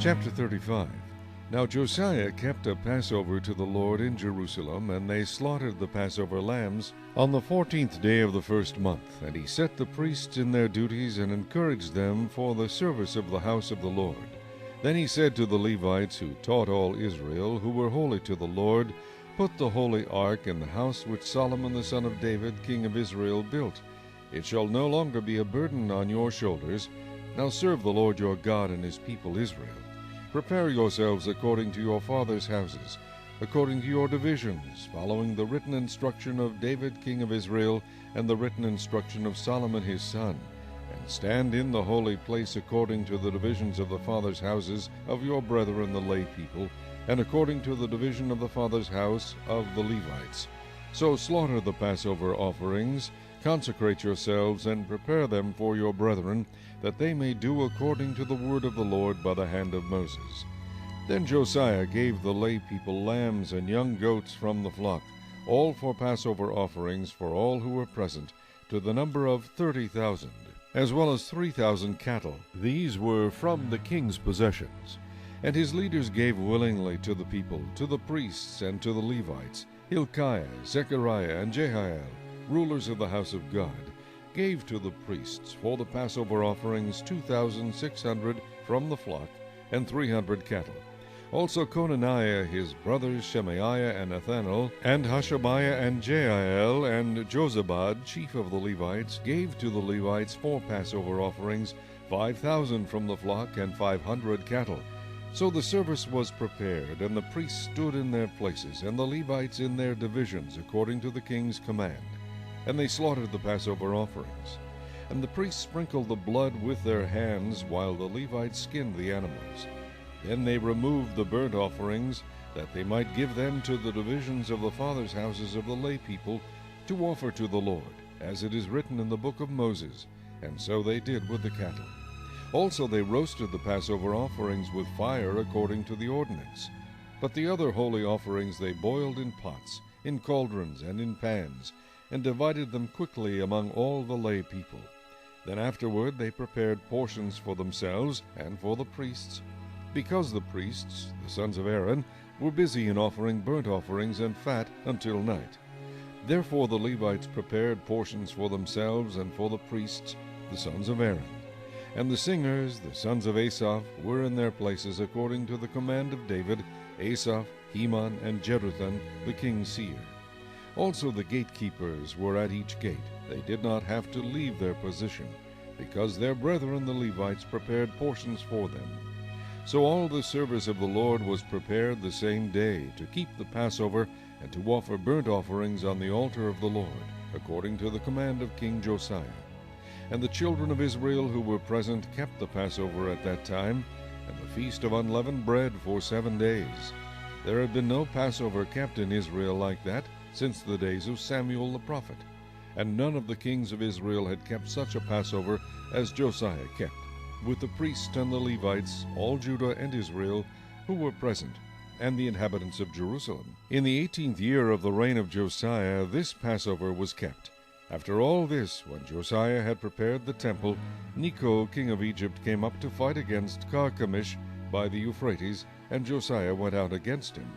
Chapter 35. Now Josiah kept a Passover to the Lord in Jerusalem, and they slaughtered the Passover lambs on the 14th day of the first month. And he set the priests in their duties, and encouraged them for the service of the house of the Lord. Then he said to the Levites, who taught all Israel, who were holy to the Lord, Put the holy ark in the house which Solomon the son of David, king of Israel, built. It shall no longer be a burden on your shoulders. Now serve the Lord your God and his people Israel. Prepare yourselves according to your fathers' houses, according to your divisions, following the written instruction of David king of Israel, and the written instruction of Solomon his son, and stand in the holy place according to the divisions of the fathers' houses of your brethren the lay people, and according to the division of the fathers' house of the Levites. So slaughter the Passover offerings, consecrate yourselves, and prepare them for your brethren, that they may do according to the word of the Lord by the hand of Moses. Then Josiah gave the lay people lambs and young goats from the flock, all for Passover offerings for all who were present, to the number of 30,000, as well as 3,000 cattle. These were from the king's possessions. And his leaders gave willingly to the people, to the priests and to the Levites, Hilkiah, Zechariah, and Jehiel, rulers of the house of God, gave to the priests for the Passover offerings 2,600 from the flock, and 300 cattle. Also Conaniah, his brothers Shemaiah and Nethanel, and Hashabiah and Jael, and Jozabad, chief of the Levites, gave to the Levites for Passover offerings 5,000 from the flock, and 500 cattle. So the service was prepared, and the priests stood in their places, and the Levites in their divisions, according to the king's command. And they slaughtered the Passover offerings. And the priests sprinkled the blood with their hands, while the Levites skinned the animals. Then they removed the burnt offerings, that they might give them to the divisions of the fathers' houses of the lay people, to offer to the Lord, as it is written in the book of Moses. And so they did with the cattle. Also they roasted the Passover offerings with fire according to the ordinance. But the other holy offerings they boiled in pots, in cauldrons, and in pans, and divided them quickly among all the lay people. Then afterward they prepared portions for themselves and for the priests, because the priests, the sons of Aaron, were busy in offering burnt offerings and fat until night. Therefore the Levites prepared portions for themselves and for the priests, the sons of Aaron. And the singers, the sons of Asaph, were in their places according to the command of David, Asaph, Heman, and Jeduthun, the king's seer. Also the gatekeepers were at each gate. They did not have to leave their position, because their brethren the Levites prepared portions for them. So all the service of the Lord was prepared the same day, to keep the Passover, and to offer burnt offerings on the altar of the Lord, according to the command of King Josiah. And the children of Israel who were present kept the Passover at that time, and the feast of unleavened bread for 7 days. There had been no Passover kept in Israel like that since the days of Samuel the prophet, and none of the kings of Israel had kept such a Passover as Josiah kept, with the priests and the Levites, all Judah and Israel, who were present, and the inhabitants of Jerusalem. In the 18th year of the reign of Josiah, this Passover was kept. After all this, when Josiah had prepared the temple, Necho, king of Egypt, came up to fight against Carchemish by the Euphrates, and Josiah went out against him.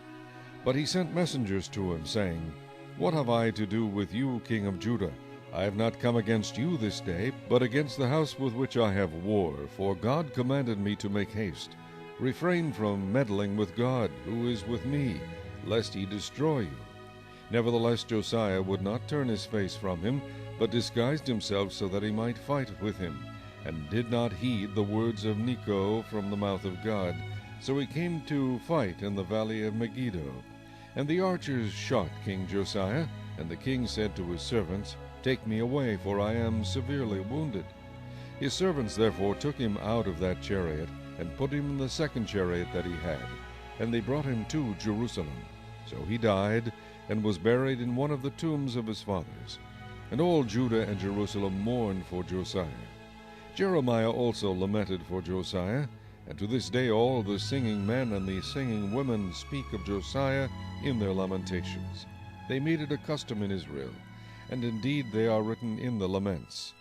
But he sent messengers to him, saying, What have I to do with you, king of Judah? I have not come against you this day, but against the house with which I have war, for God commanded me to make haste. Refrain from meddling with God, who is with me, lest he destroy you. Nevertheless Josiah would not turn his face from him, but disguised himself so that he might fight with him, and did not heed the words of Necho from the mouth of God. So he came to fight in the valley of Megiddo. And the archers shot King Josiah, and the king said to his servants, Take me away, for I am severely wounded. His servants therefore took him out of that chariot, and put him in the second chariot that he had, and they brought him to Jerusalem. So he died, and was buried in one of the tombs of his fathers. And all Judah and Jerusalem mourned for Josiah. Jeremiah also lamented for Josiah, and to this day all the singing men and the singing women speak of Josiah in their lamentations. They made it a custom in Israel, and indeed they are written in the laments.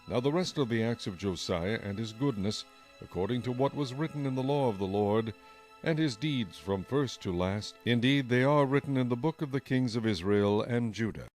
Now the rest of the acts of Josiah and his goodness, according to what was written in the law of the Lord, and his deeds from first to last. Indeed, they are written in the book of the kings of Israel and Judah.